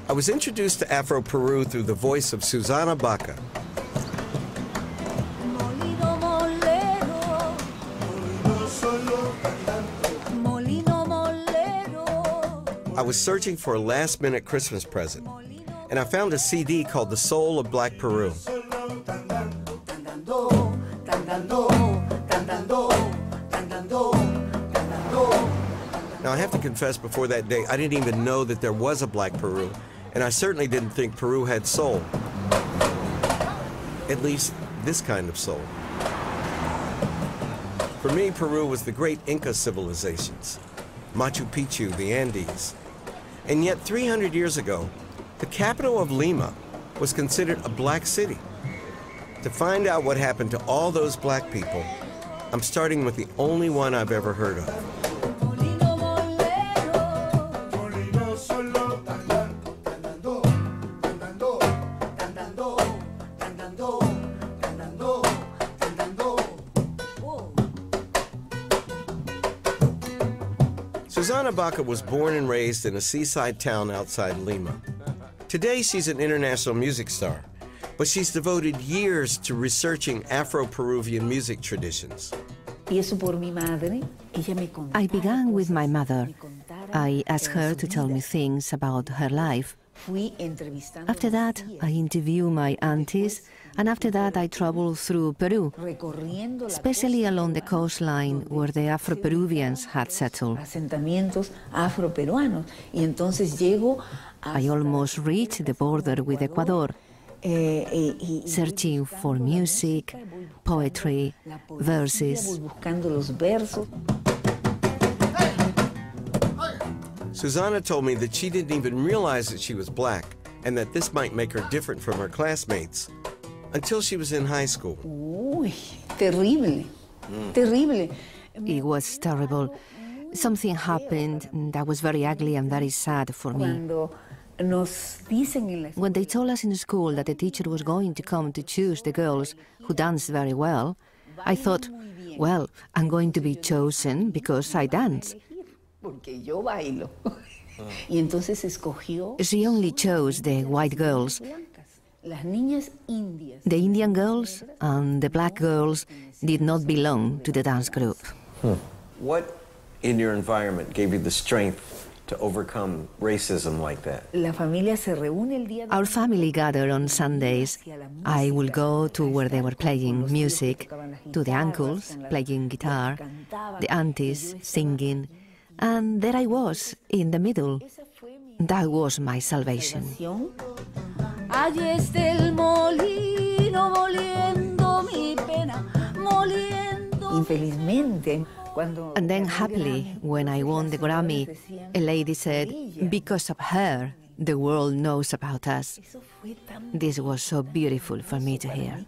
I was introduced to Afro-Peru through the voice of Susana Baca. I was searching for a last-minute Christmas present, and I found a CD called The Soul of Black Peru. Now, I have to confess, before that day, I didn't even know that there was a Black Peru, and I certainly didn't think Peru had soul. At least, this kind of soul. For me, Peru was the great Inca civilizations, Machu Picchu, the Andes. And yet, 300 years ago, the capital of Lima was considered a black city. To find out what happened to all those black people, I'm starting with the only one I've ever heard of. Susana Baca was born and raised in a seaside town outside Lima. Today, she's an international music star, but she's devoted years to researching Afro-Peruvian music traditions. I began with my mother. I asked her to tell me things about her life. After that, I interviewed my aunties, and after that, I traveled through Peru, especially along the coastline where the Afro-Peruvians had settled. I almost reached the border with Ecuador, searching for music, poetry, verses. Susana told me that she didn't even realize that she was black and that this might make her different from her classmates until she was in high school. Terrible. Terrible. It was terrible. Something happened that was very ugly and very sad for me. When they told us in school that the teacher was going to come to choose the girls who danced very well, I thought, well, I'm going to be chosen because I dance. She only chose the white girls. The Indian girls and the black girls did not belong to the dance group. What in your environment gave you the strength to overcome racism like that? Our family gathered on Sundays. I will go to where they were playing music, to the uncles playing guitar, the aunties singing, and there I was in the middle. That was my salvation. And then happily, when I won the Grammy, a lady said, because of her, the world knows about us. This was so beautiful for me to hear.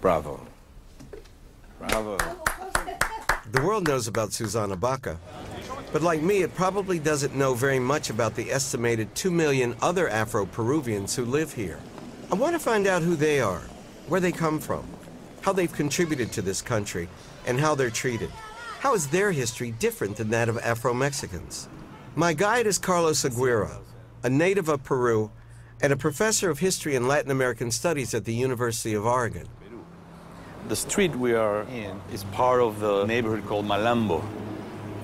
Bravo. Bravo. The world knows about Susana Baca, but like me, it probably doesn't know very much about the estimated 2 million other Afro-Peruvians who live here. I want to find out who they are, where they come from, how they've contributed to this country, and how they're treated. How is their history different than that of Afro-Mexicans? My guide is Carlos Aguirre, a native of Peru and a professor of history and Latin American studies at the University of Oregon. The street we are in is part of the neighborhood called Malambo.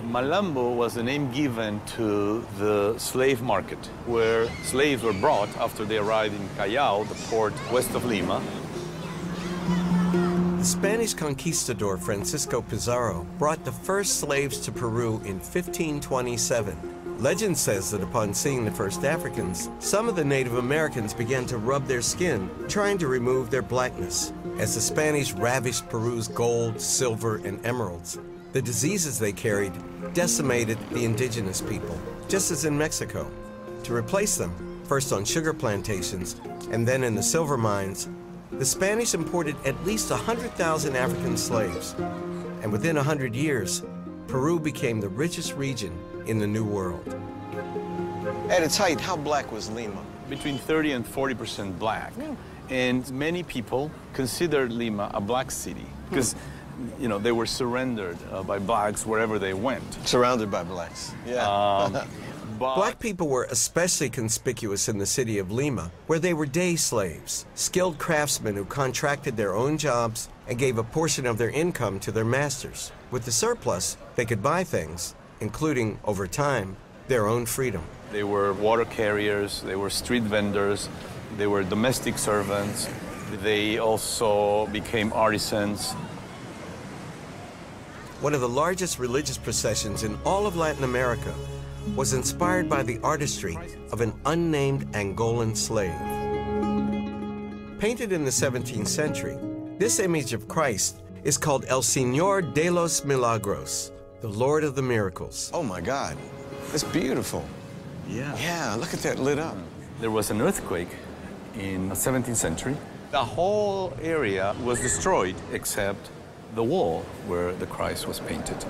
Malambo was the name given to the slave market, where slaves were brought after they arrived in Callao, the port west of Lima. The Spanish conquistador Francisco Pizarro brought the first slaves to Peru in 1527. Legend says that upon seeing the first Africans, some of the Native Americans began to rub their skin, trying to remove their blackness. As the Spanish ravished Peru's gold, silver, and emeralds, the diseases they carried decimated the indigenous people, just as in Mexico. To replace them, first on sugar plantations and then in the silver mines, the Spanish imported at least 100,000 African slaves. And within 100 years, Peru became the richest region in the New World. At its height, how black was Lima? Between 30 and 40% black. And many people considered Lima a black city because, you know, they were surrendered by blacks wherever they went. Surrounded by blacks. Yeah. Black people were especially conspicuous in the city of Lima, where they were day slaves, skilled craftsmen who contracted their own jobs and gave a portion of their income to their masters. With the surplus, they could buy things, including, over time, their own freedom. They were water carriers, they were street vendors, they were domestic servants, they also became artisans. One of the largest religious processions in all of Latin America was inspired by the artistry of an unnamed Angolan slave. Painted in the 17th century, this image of Christ is called El Señor de los Milagros, the Lord of the Miracles. Oh my God, it's beautiful. Yeah. Yeah, look at that lit up. There was an earthquake in the 17th century. The whole area was destroyed except the wall where the Christ was painted.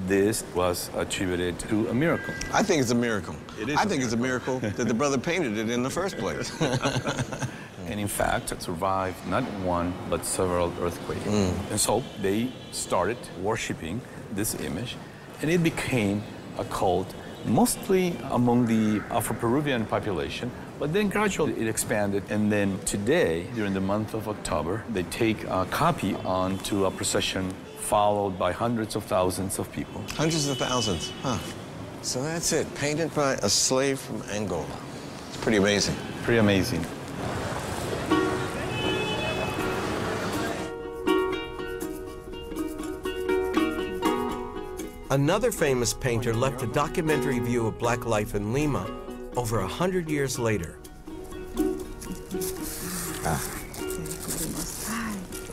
This was attributed to a miracle. I think it's a miracle. It is. I think it's a miracle that the brother painted it in the first place. And in fact, it survived not one, but several earthquakes. And so they started worshiping this image, and it became a cult, mostly among the Afro-Peruvian population, but then gradually it expanded. And then today, during the month of October, they take a copy onto a procession followed by hundreds of thousands of people. Hundreds of thousands, huh? So that's it, painted by a slave from Angola. It's pretty amazing. Pretty amazing. Another famous painter left a documentary view of black life in Lima over 100 years later.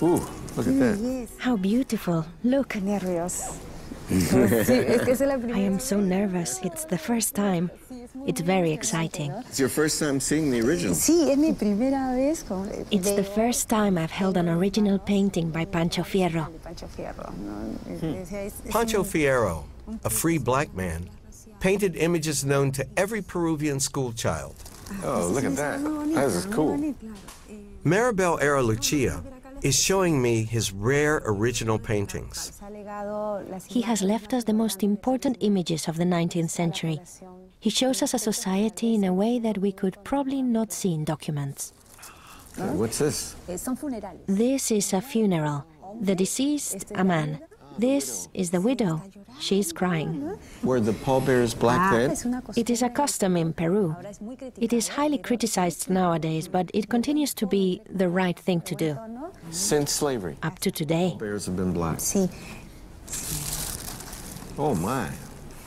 Ooh, look at that. How beautiful. Look. Nervios. I am so nervous. It's the first time. It's very exciting. It's your first time seeing the original. Sí, es mi primera vez. It's the first time I've held an original painting by Pancho Fierro. Pancho Fierro, a free black man, painted images known to every Peruvian schoolchild. Oh, look at that. That is cool. Maribel Era Lucia is showing me his rare original paintings. He has left us the most important images of the 19th century. He shows us a society in a way that we could probably not see in documents. What's this? This is a funeral. The deceased, a man. This is the widow. She's crying. Were the pallbearers black then? It is a custom in Peru. It is highly criticized nowadays, but it continues to be the right thing to do. Since slavery? Up to today. Pallbearers have been black. Sí. Oh my,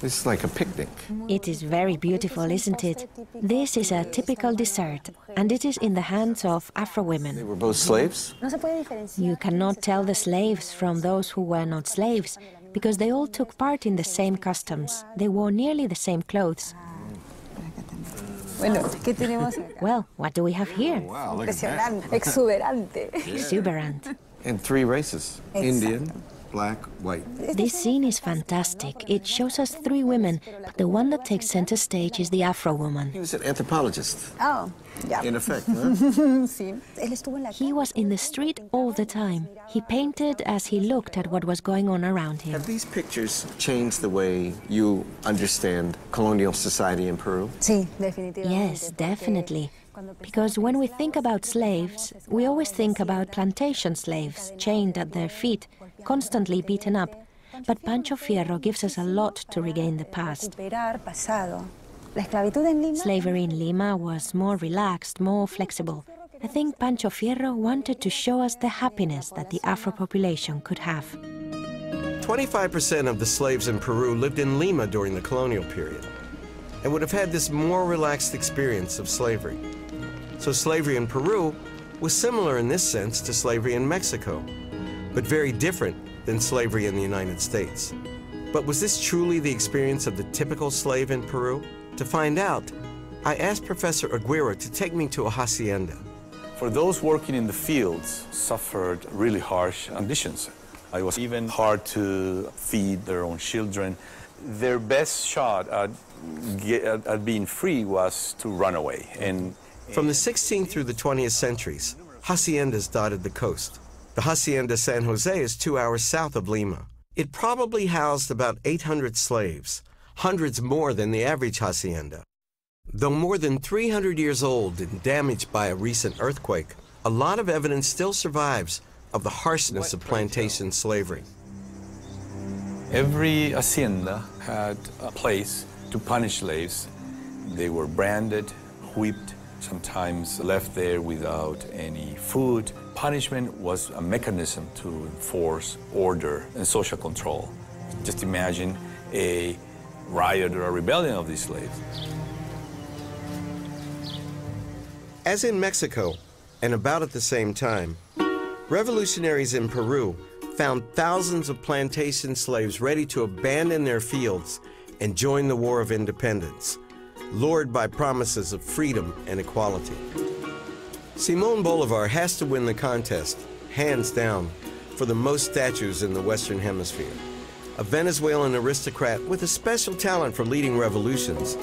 this is like a picnic. It is very beautiful, isn't it? This is a typical dessert, and it is in the hands of Afro They women. were both slaves? You cannot tell the slaves from those who were not slaves, because they all took part in the same customs. They wore nearly the same clothes. Bueno, ¿qué tenemos acá? Well, what do we have here? Wow, look at that. Impresionante, exuberante. Exuberant. And three races, Indian, black, white. This scene is fantastic. It shows us three women, but the one that takes center stage is the Afro woman. He was an anthropologist, Oh, ya. in effect, huh? Sí. Él estuvo en la He was in the street all the time. He painted as he looked at what was going on around him. Have these pictures changed the way you understand colonial society in Peru? Sí, definitivamente. Yes, definitely. Because when we think about slaves, we always think about plantation slaves, chained at their feet, constantly beaten up. But Pancho Fierro gives us a lot to regain the past. Recuperar pasado. La esclavitud en Lima. Slavery in Lima was more relaxed, more flexible. I think Pancho Fierro wanted to show us the happiness that the Afro population could have. 25% of the slaves in Peru lived in Lima during the colonial period and would have had this more relaxed experience of slavery. So slavery in Peru was similar in this sense to slavery in Mexico, but very different than slavery in the United States. But was this truly the experience of the typical slave in Peru? To find out, I asked Professor Aguirre to take me to a hacienda. For those working in the fields, suffered really harsh conditions. It was even hard to feed their own children. Their best shot at at being free was to run away. From the 16th through the 20th centuries, haciendas dotted the coast. The Hacienda San Jose is 2 hours south of Lima. It probably housed about 800 slaves, hundreds more than the average hacienda. Though more than 300 years old and damaged by a recent earthquake, a lot of evidence still survives of the harshness of plantation slavery. Every hacienda had a place to punish slaves. They were branded, whipped, sometimes left there without any food. Punishment was a mechanism to enforce order and social control. Just imagine a riot or a rebellion of these slaves. As in Mexico, and about at the same time, revolutionaries in Peru found thousands of plantation slaves ready to abandon their fields and join the War of Independence, lured by promises of freedom and equality. Simón Bolívar has to win the contest, hands down, for the most statues in the Western Hemisphere. A Venezuelan aristocrat with a special talent for leading revolutions,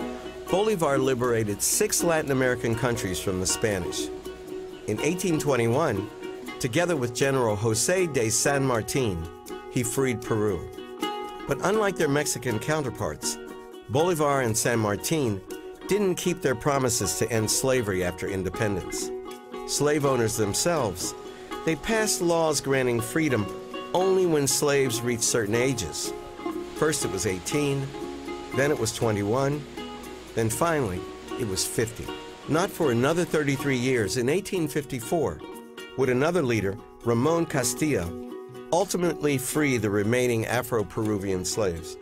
Bolívar liberated 6 Latin American countries from the Spanish. In 1821, together with General José de San Martín, he freed Peru. But unlike their Mexican counterparts, Bolívar and San Martín didn't keep their promises to end slavery after independence. Slave owners themselves, they passed laws granting freedom only when slaves reached certain ages. First it was 18, then it was 21, then finally it was 50. Not for another 33 years, in 1854, would another leader, Ramón Castilla, ultimately free the remaining Afro-Peruvian slaves.